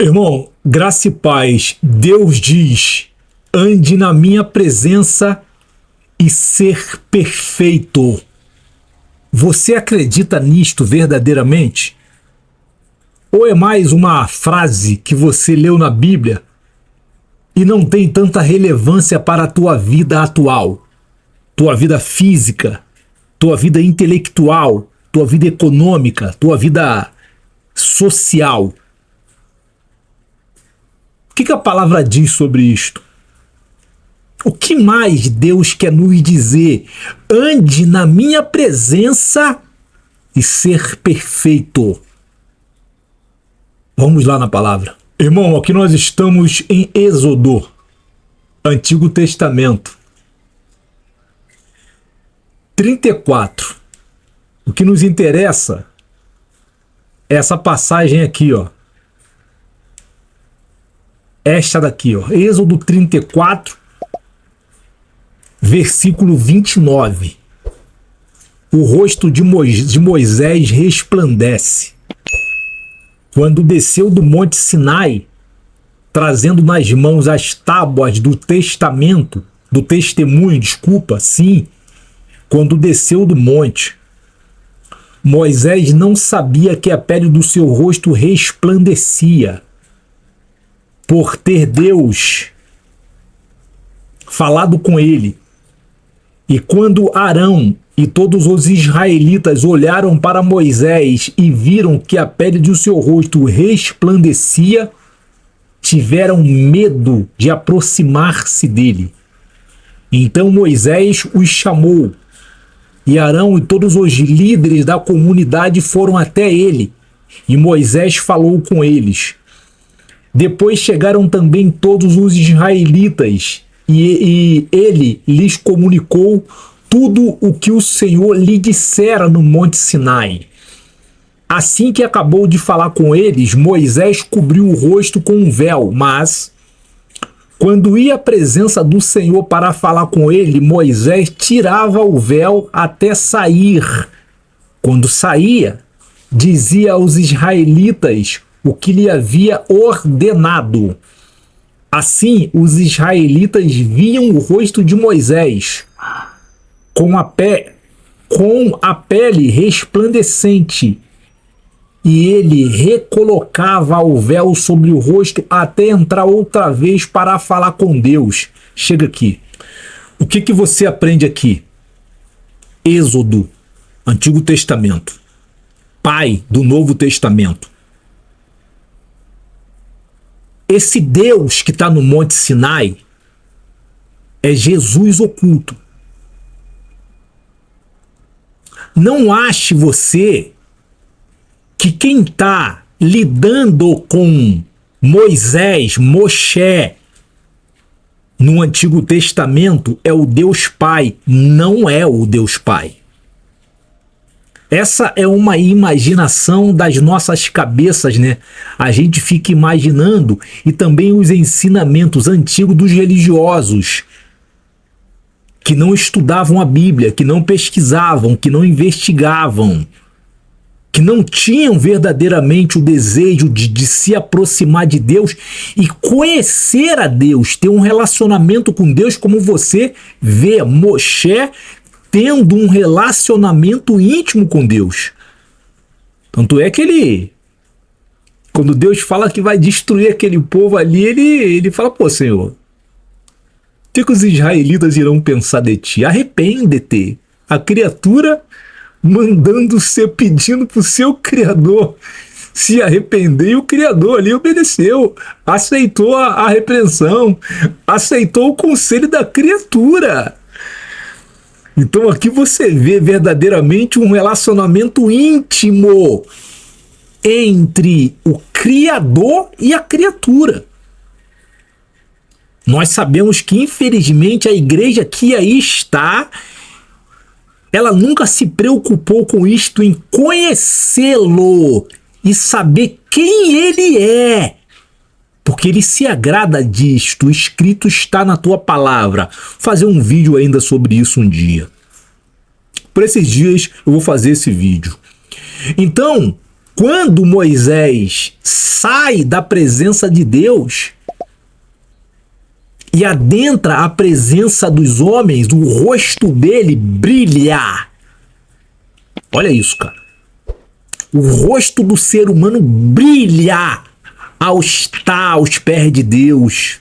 Irmão, graça e paz, Deus diz: ande na minha presença e ser perfeito. Você acredita nisto verdadeiramente? Ou é mais uma frase que você leu na Bíblia e não tem tanta relevância para a tua vida atual, tua vida física, tua vida intelectual, tua vida econômica, tua vida social? O que a palavra diz sobre isto? O que mais Deus quer nos dizer? Ande na minha presença e ser perfeito. Vamos lá na palavra. Irmão, aqui nós estamos em Êxodo, Antigo Testamento. 34. O que nos interessa é essa passagem aqui, ó. Esta daqui, ó. Êxodo 34, versículo 29. O rosto de Moisés resplandece quando desceu do monte Sinai, trazendo nas mãos as tábuas do testemunho, sim, quando desceu do monte. Moisés não sabia que a pele do seu rosto resplandecia, por ter Deus falado com ele. E quando Arão e todos os israelitas olharam para Moisés e viram que a pele de seu rosto resplandecia, tiveram medo de aproximar-se dele. Então Moisés os chamou, e Arão e todos os líderes da comunidade foram até ele, e Moisés falou com eles. Depois chegaram também todos os israelitas, e ele lhes comunicou tudo o que o Senhor lhe dissera no monte Sinai. Assim que acabou de falar com eles, Moisés cobriu o rosto com um véu, mas quando ia à presença do Senhor para falar com ele, Moisés tirava o véu até sair. Quando saía, dizia aos israelitas o que lhe havia ordenado. Assim, os israelitas viam o rosto de Moisés com a pele resplandecente, e ele recolocava o véu sobre o rosto até entrar outra vez para falar com Deus. Chega aqui. O que você aprende aqui? Êxodo, Antigo Testamento, pai do Novo Testamento. Esse Deus que está no Monte Sinai é Jesus oculto. Não ache você que quem está lidando com Moisés, Moshe, no Antigo Testamento é o Deus Pai. Não é o Deus Pai. Essa é uma imaginação das nossas cabeças, né? A gente fica imaginando, e também os ensinamentos antigos dos religiosos, que não estudavam a Bíblia, que não pesquisavam, que não investigavam, que não tinham verdadeiramente o desejo de se aproximar de Deus e conhecer a Deus, ter um relacionamento com Deus, como você vê Moshe tendo um relacionamento íntimo com Deus. Tanto é que ele, quando Deus fala que vai destruir aquele povo ali, ele fala: pô, Senhor, o que os israelitas irão pensar de ti? Arrepende-te. A criatura mandando ser, pedindo para o seu Criador se arrepender, e o Criador ali obedeceu, aceitou a repreensão, aceitou o conselho da criatura. Então aqui você vê verdadeiramente um relacionamento íntimo entre o Criador e a criatura. Nós sabemos que, infelizmente, a igreja que aí está, ela nunca se preocupou com isto, em conhecê-lo e saber quem ele é, porque ele se agrada disto. O escrito está na tua palavra. Vou fazer um vídeo ainda sobre isso um dia. Por esses dias eu vou fazer esse vídeo. Então, Quando Moisés sai da presença de Deus e adentra a presença dos homens, o rosto dele brilha. Olha isso, cara. O rosto do ser humano brilha ao estar aos pés de Deus,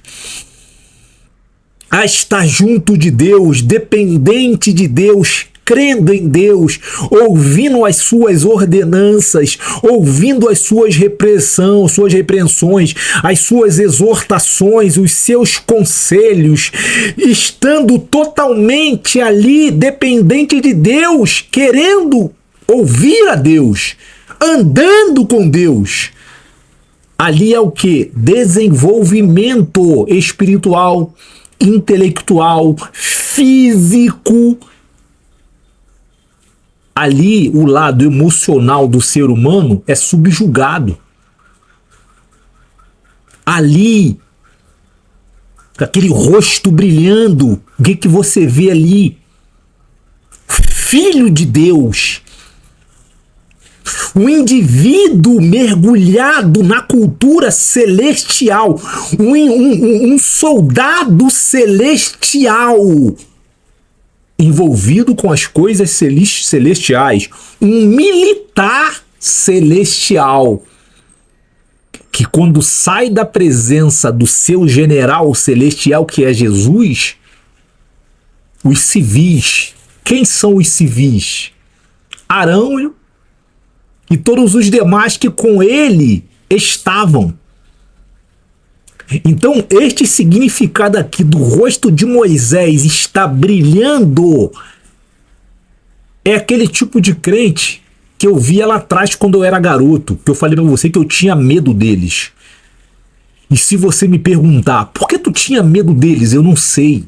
a estar junto de Deus, dependente de Deus, crendo em Deus, ouvindo as suas ordenanças, ouvindo as suas repreensões, as suas exortações, os seus conselhos, estando totalmente ali dependente de Deus, querendo ouvir a Deus, andando com Deus. Ali é o que? Desenvolvimento espiritual, intelectual, físico. Ali o lado emocional do ser humano é subjugado. Ali, aquele rosto brilhando, o que você vê ali? Filho de Deus. Um indivíduo mergulhado na cultura celestial, um soldado celestial, envolvido com as coisas celestiais, um militar celestial, que quando sai da presença do seu general celestial, que é Jesus, os civis, quem são os civis? Arão e todos os demais que com ele estavam. Então, este significado aqui do rosto de Moisés está brilhando é aquele tipo de crente que eu via lá atrás quando eu era garoto, que eu falei pra você que eu tinha medo deles. E se você me perguntar, por que tu tinha medo deles? Eu não sei.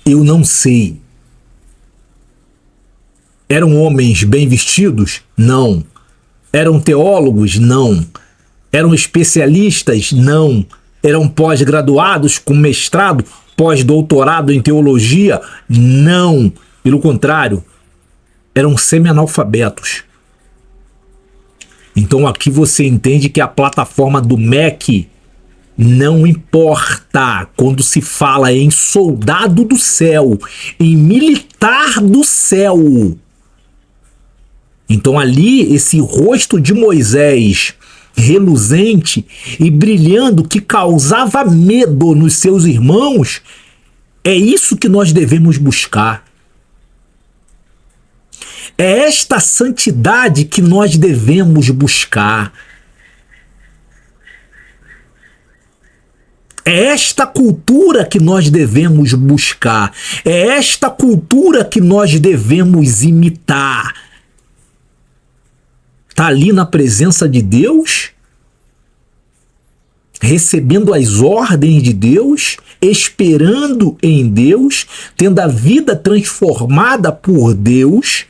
Eu não sei. Eram homens bem vestidos? Não. Eram teólogos? Não. Eram especialistas? Não. Eram pós-graduados com mestrado, pós-doutorado em teologia? Não. Pelo contrário, eram semi-analfabetos. Então aqui você entende que a plataforma do MEC não importa quando se fala em soldado do céu, em militar do céu. Então ali esse rosto de Moisés reluzente e brilhando, que causava medo nos seus irmãos, é isso que nós devemos buscar. É esta santidade que nós devemos buscar. É esta cultura que nós devemos buscar. É esta cultura que nós devemos imitar. Está ali na presença de Deus, recebendo as ordens de Deus, esperando em Deus, tendo a vida transformada por Deus,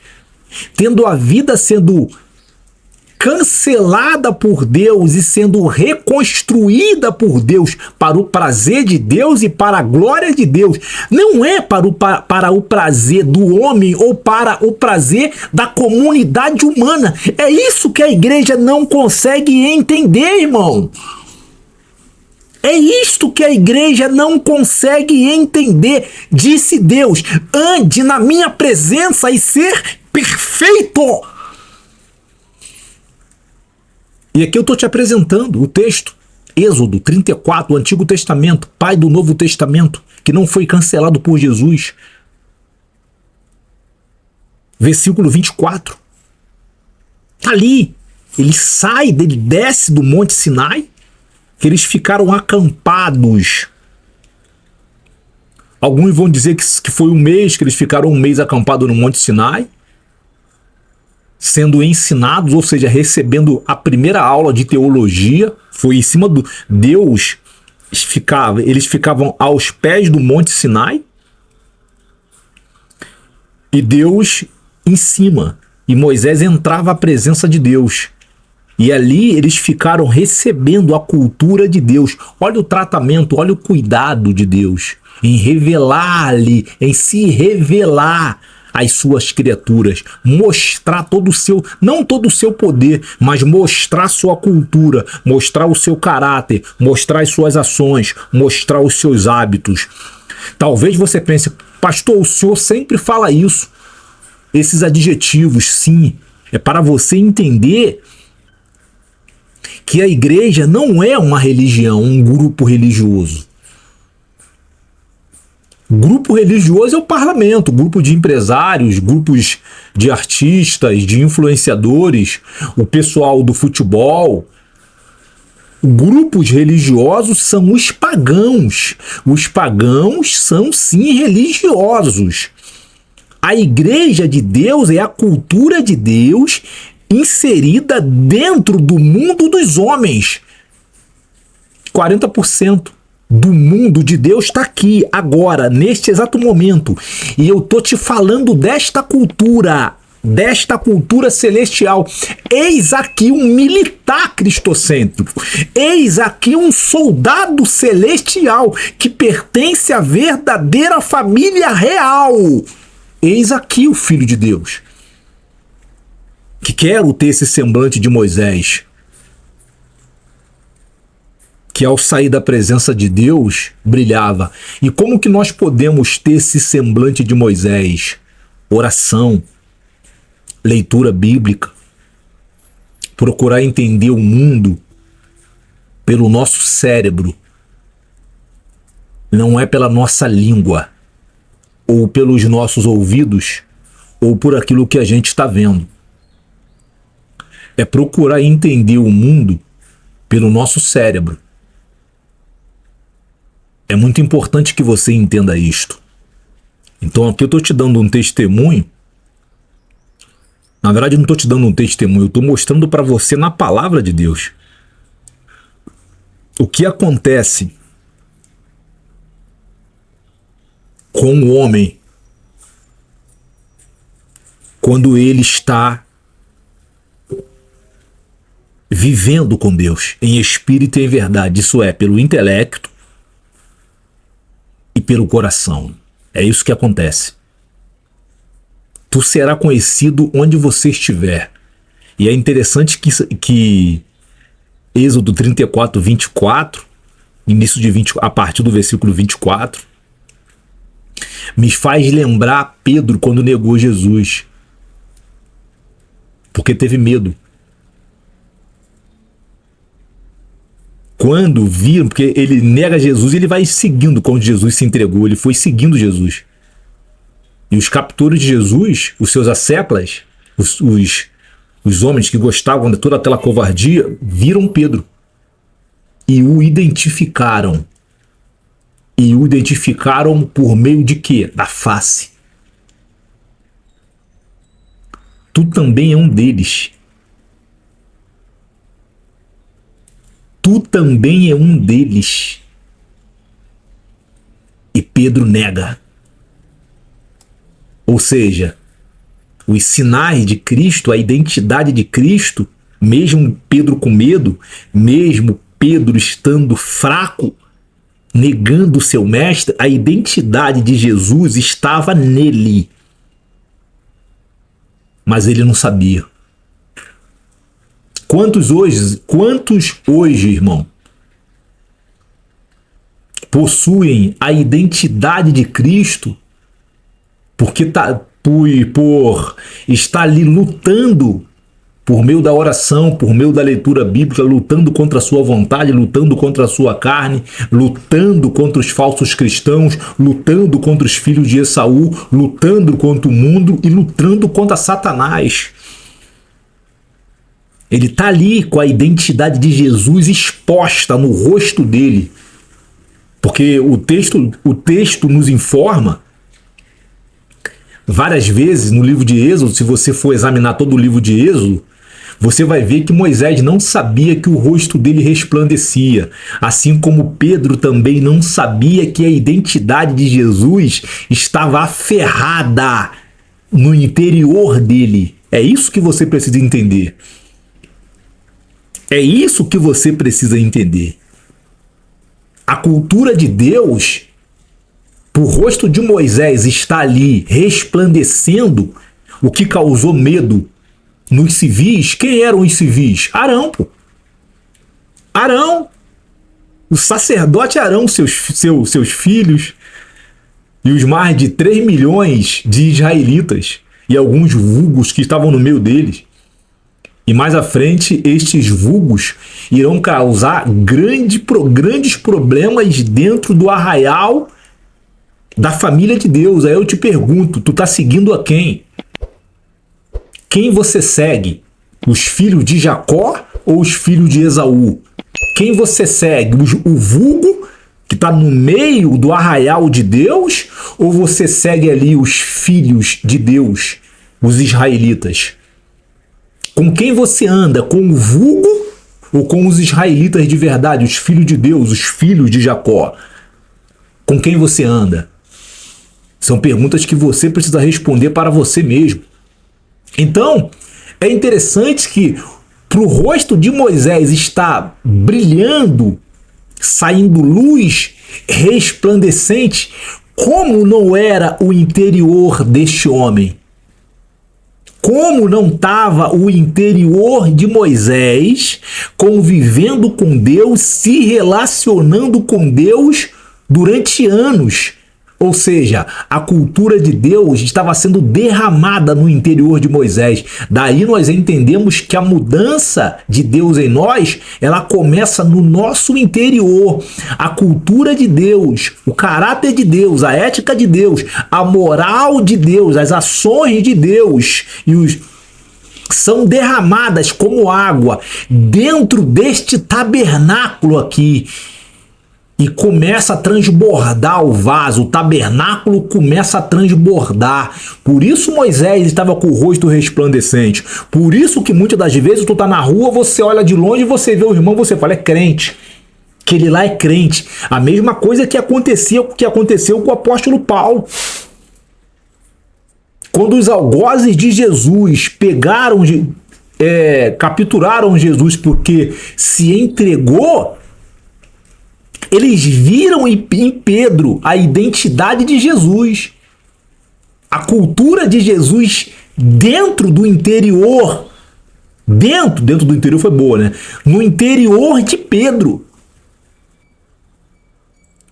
tendo a vida sendo cancelada por Deus e sendo reconstruída por Deus para o prazer de Deus e para a glória de Deus. Não é para o prazer do homem ou para o prazer da comunidade humana. É isso que a igreja não consegue entender, irmão. É isto que a igreja não consegue entender. Disse Deus: ande na minha presença e ser perfeito. E aqui eu estou te apresentando o texto, Êxodo 34, o Antigo Testamento, pai do Novo Testamento, que não foi cancelado por Jesus. Versículo 24. Ali, ele desce do Monte Sinai, que eles ficaram acampados. Alguns vão dizer que foi um mês, que eles ficaram um mês acampados no Monte Sinai, sendo ensinados, ou seja, recebendo a primeira aula de teologia. Foi em cima do Deus, eles ficavam aos pés do Monte Sinai e Deus em cima, e Moisés entrava à presença de Deus, e ali eles ficaram recebendo a cultura de Deus. Olha o tratamento, olha o cuidado de Deus em revelar-lhe, em se revelar as suas criaturas, mostrar todo o seu, não todo o seu poder, mas mostrar sua cultura, mostrar o seu caráter, mostrar as suas ações, mostrar os seus hábitos. Talvez você pense, pastor, o senhor sempre fala isso, esses adjetivos. Sim, é para você entender que a igreja não é uma religião, um grupo religioso. Grupo religioso é o parlamento, grupo de empresários, grupos de artistas, de influenciadores, o pessoal do futebol. Grupos religiosos são os pagãos. Os pagãos são sim religiosos. A igreja de Deus é a cultura de Deus inserida dentro do mundo dos homens. 40% do mundo de Deus está aqui, agora, neste exato momento. E eu tô te falando desta cultura celestial. Eis aqui um militar cristocêntrico. Eis aqui um soldado celestial que pertence à verdadeira família real. Eis aqui o Filho de Deus, que quero ter esse semblante de Moisés, que ao sair da presença de Deus brilhava. E como que nós podemos ter esse semblante de Moisés? Oração, leitura bíblica, procurar entender o mundo pelo nosso cérebro, não é pela nossa língua, ou pelos nossos ouvidos, ou por aquilo que a gente está vendo. É procurar entender o mundo pelo nosso cérebro. É muito importante que você entenda isto. Então aqui eu estou te dando um testemunho. Na verdade, eu não estou te dando um testemunho, eu estou mostrando para você na palavra de Deus o que acontece com o homem quando ele está vivendo com Deus em espírito e em verdade. Isso é, pelo intelecto e pelo coração. É isso que acontece. Tu será conhecido onde você estiver. E é interessante que Êxodo 34, 24, início de 20, a partir do versículo 24, me faz lembrar Pedro quando negou Jesus. Porque teve medo. Quando viram, porque ele nega Jesus e ele vai seguindo quando Jesus se entregou, ele foi seguindo Jesus. E os captores de Jesus, os seus asseclas, os homens que gostavam de toda aquela covardia, viram Pedro e o identificaram. E o identificaram por meio de quê? Da face. Tu também é um deles. Tu também é um deles. E Pedro nega. Ou seja, os sinais de Cristo, a identidade de Cristo, mesmo Pedro com medo, mesmo Pedro estando fraco, negando o seu mestre, a identidade de Jesus estava nele. Mas ele não sabia. Quantos hoje, irmão, possuem a identidade de Cristo porque por estar ali lutando por meio da oração, por meio da leitura bíblica, lutando contra a sua vontade, lutando contra a sua carne, lutando contra os falsos cristãos, lutando contra os filhos de Esaú, lutando contra o mundo e lutando contra Satanás. Ele está ali com a identidade de Jesus exposta no rosto dele. Porque o texto nos informa várias vezes no livro de Êxodo, se você for examinar todo o livro de Êxodo, você vai ver que Moisés não sabia que o rosto dele resplandecia, assim como Pedro também não sabia que a identidade de Jesus estava aferrada no interior dele. É isso que você precisa entender. É isso que você precisa entender. A cultura de Deus Para o rosto de Moisés estar ali resplandecendo, o que causou medo nos civis, quem eram os civis? Arão, pô. Arão. O sacerdote Arão, seus filhos e os mais de 3 milhões de israelitas e alguns vulgos que estavam no meio deles. E mais à frente, estes vulgos irão causar grandes problemas dentro do arraial da família de Deus. Aí eu te pergunto, tu tá seguindo a quem? Quem você segue? Os filhos de Jacó ou os filhos de Esaú? Quem você segue? O vulgo que está no meio do arraial de Deus? Ou você segue ali os filhos de Deus, os israelitas? Com quem você anda? Com o vulgo ou com os israelitas de verdade, os filhos de Deus, os filhos de Jacó? Com quem você anda? São perguntas que você precisa responder para você mesmo. Então, é interessante que para o rosto de Moisés está brilhando, saindo luz resplandecente, como não era o interior deste homem? Como não estava o interior de Moisés convivendo com Deus, se relacionando com Deus durante anos? Ou seja, a cultura de Deus estava sendo derramada no interior de Moisés. Daí nós entendemos que a mudança de Deus em nós, ela começa no nosso interior. A cultura de Deus, o caráter de Deus, a ética de Deus, a moral de Deus, as ações de Deus são derramadas como água dentro deste tabernáculo aqui. E começa a transbordar o vaso, o tabernáculo começa a transbordar. Por isso Moisés estava com o rosto resplandecente. Por isso que muitas das vezes tu tá na rua, você olha de longe, você vê o irmão, você fala, é crente. Que ele lá é crente. A mesma coisa que aconteceu com o apóstolo Paulo. Quando os algozes de Jesus capturaram Jesus porque se entregou, eles viram em Pedro a identidade de Jesus, a cultura de Jesus dentro do interior. Dentro do interior foi boa, né? No interior de Pedro.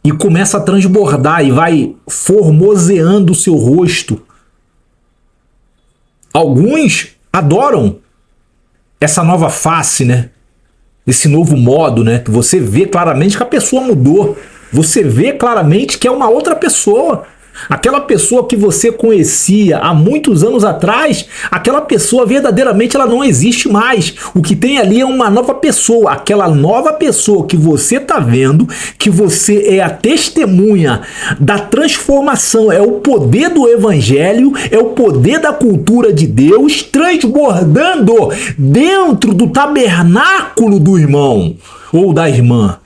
E começa a transbordar e vai formoseando o seu rosto. Alguns adoram essa nova face, né? Esse novo modo, né? Que você vê claramente que a pessoa mudou. Você vê claramente que é uma outra pessoa. Aquela pessoa que você conhecia há muitos anos atrás, aquela pessoa verdadeiramente ela não existe mais. O que tem ali é uma nova pessoa. Aquela nova pessoa que você está vendo, que você é a testemunha da transformação, é o poder do evangelho, é o poder da cultura de Deus transbordando dentro do tabernáculo do irmão ou da irmã.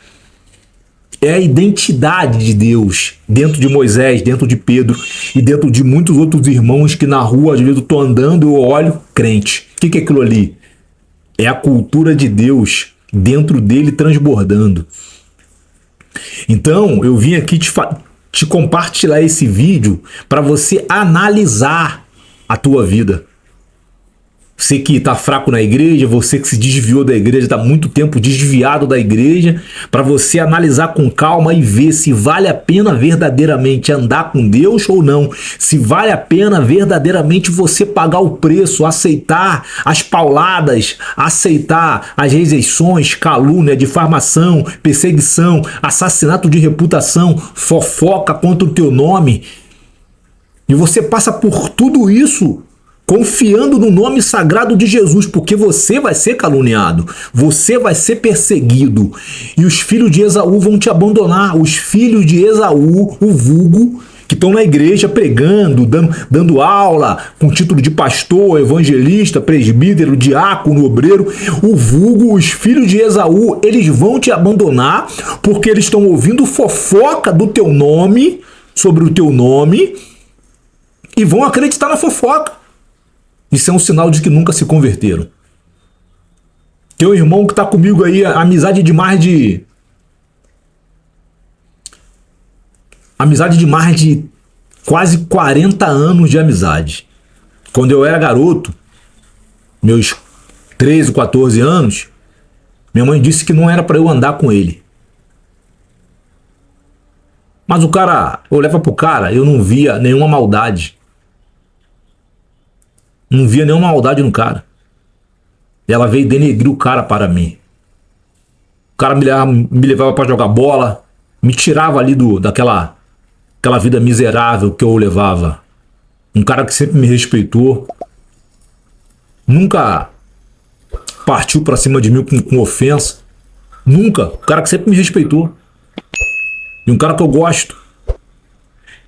É a identidade de Deus dentro de Moisés, dentro de Pedro e dentro de muitos outros irmãos que na rua, às vezes eu estou andando e eu olho, crente. O que é aquilo ali? É a cultura de Deus dentro dele transbordando. Então, eu vim aqui te compartilhar esse vídeo para você analisar a tua vida. Você que está fraco na igreja, você que se desviou da igreja, está muito tempo desviado da igreja, para você analisar com calma e ver se vale a pena verdadeiramente andar com Deus ou não. Se vale a pena verdadeiramente você pagar o preço, aceitar as pauladas, aceitar as rejeições, calúnia, difamação, perseguição, assassinato de reputação, fofoca contra o teu nome. E você passa por tudo isso confiando no nome sagrado de Jesus, porque você vai ser caluniado, você vai ser perseguido, e os filhos de Esaú vão te abandonar. Os filhos de Esaú, o vulgo, que estão na igreja pregando, dando aula, com título de pastor, evangelista, presbítero, diácono, obreiro, o vulgo, os filhos de Esaú, eles vão te abandonar, porque eles estão ouvindo fofoca do teu nome, sobre o teu nome, e vão acreditar na fofoca. Isso é um sinal de que nunca se converteram. Tem um irmão que está comigo aí, amizade de mais de Amizade de mais de quase 40 anos de amizade. Quando eu era garoto, meus 13, 14 anos, minha mãe disse que não era para eu andar com ele. Mas o cara, eu olhava pro cara, eu não via nenhuma maldade. Não via nenhuma maldade no cara. Ela veio denegrir o cara para mim. O cara me levava para jogar bola, me tirava ali daquela vida miserável que eu levava. Um cara que sempre me respeitou. Nunca partiu para cima de mim com ofensa. Nunca. O cara que sempre me respeitou. E um cara que eu gosto.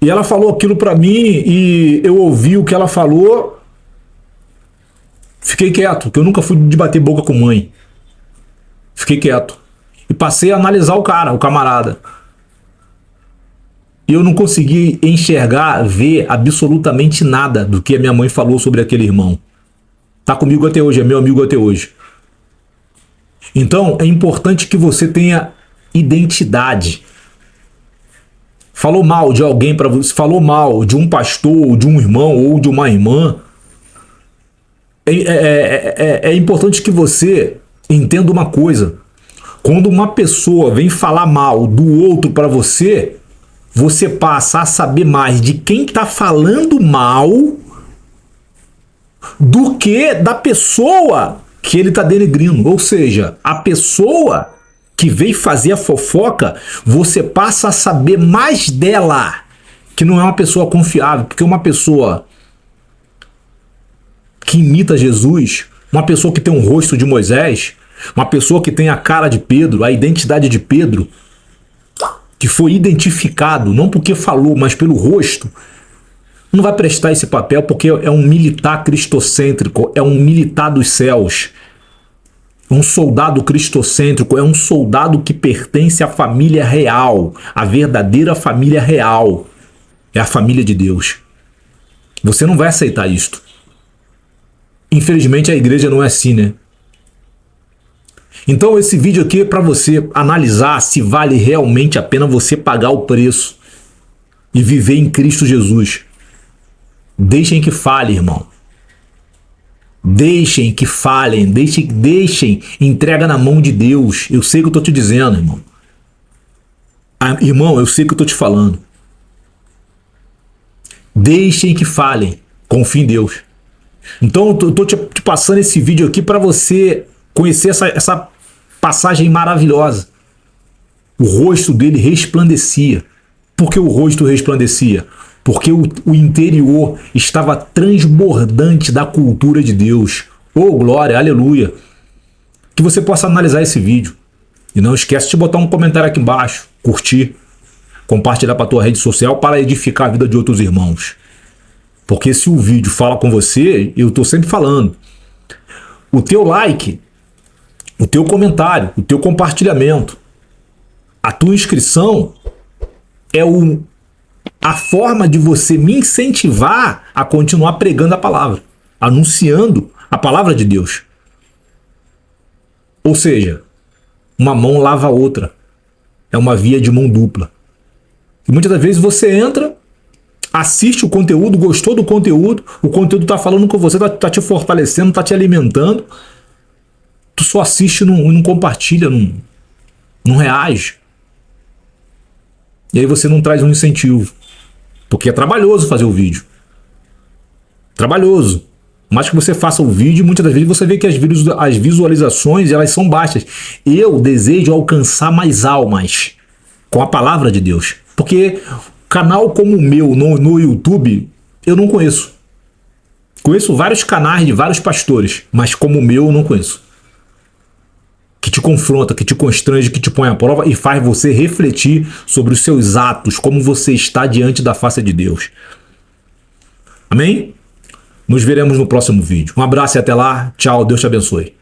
E ela falou aquilo pra mim e eu ouvi o que ela falou. Fiquei quieto, porque eu nunca fui de bater boca com mãe. Fiquei quieto. E passei a analisar o cara, o camarada. E eu não consegui enxergar, ver absolutamente nada do que a minha mãe falou sobre aquele irmão. Tá comigo até hoje, é meu amigo até hoje. Então é importante que você tenha identidade. Falou mal de alguém para você, falou mal de um pastor, ou de um irmão, ou de uma irmã. É importante que você entenda uma coisa. Quando uma pessoa vem falar mal do outro para você, você passa a saber mais de quem está falando mal do que da pessoa que ele está denegrindo. Ou seja, a pessoa que veio fazer a fofoca, você passa a saber mais dela, que não é uma pessoa confiável, porque uma pessoa que imita Jesus, uma pessoa que tem um rosto de Moisés, uma pessoa que tem a cara de Pedro, a identidade de Pedro, que foi identificado, não porque falou, mas pelo rosto, não vai prestar esse papel porque é um militar cristocêntrico, é um militar dos céus. Um soldado cristocêntrico é um soldado que pertence à família real, à verdadeira família real. É a família de Deus. Você não vai aceitar isto. Infelizmente a igreja não é assim, né? Então esse vídeo aqui é para você analisar se vale realmente a pena você pagar o preço e viver em Cristo Jesus. Deixem que fale, irmão. Deixem que falem, deixem, entrega na mão de Deus. Eu sei o que eu tô te dizendo, irmão. Irmão, eu sei o que eu tô te falando. Deixem que falem, confie em Deus. Então eu tô te passando esse vídeo aqui para você conhecer essa passagem maravilhosa. O rosto dele resplandecia. Por que o rosto resplandecia? Porque o interior estava transbordante da cultura de Deus. Oh, glória, aleluia. Que você possa analisar esse vídeo. E não esquece de botar um comentário aqui embaixo, curtir, compartilhar para a tua rede social para edificar a vida de outros irmãos. Porque se o vídeo fala com você, eu estou sempre falando. O teu like, o teu comentário, o teu compartilhamento, a tua inscrição é a forma de você me incentivar a continuar pregando a palavra, anunciando a palavra de Deus. Ou seja, uma mão lava a outra. É uma via de mão dupla. E muitas das vezes você entra, assiste o conteúdo, gostou do conteúdo, o conteúdo está falando com você, está te fortalecendo, está te alimentando. Tu só assiste e não compartilha, não reage. E aí você não traz um incentivo. Porque é trabalhoso fazer o vídeo. Trabalhoso. Mas que você faça o vídeo, muitas das vezes você vê que as visualizações elas são baixas. Eu desejo alcançar mais almas com a palavra de Deus. Porque canal como o meu no YouTube, eu não conheço. Conheço vários canais de vários pastores, mas como o meu eu não conheço. Que te confronta, que te constrange, que te põe à prova e faz você refletir sobre os seus atos, como você está diante da face de Deus. Amém? Nos veremos no próximo vídeo. Um abraço e até lá. Tchau, Deus te abençoe.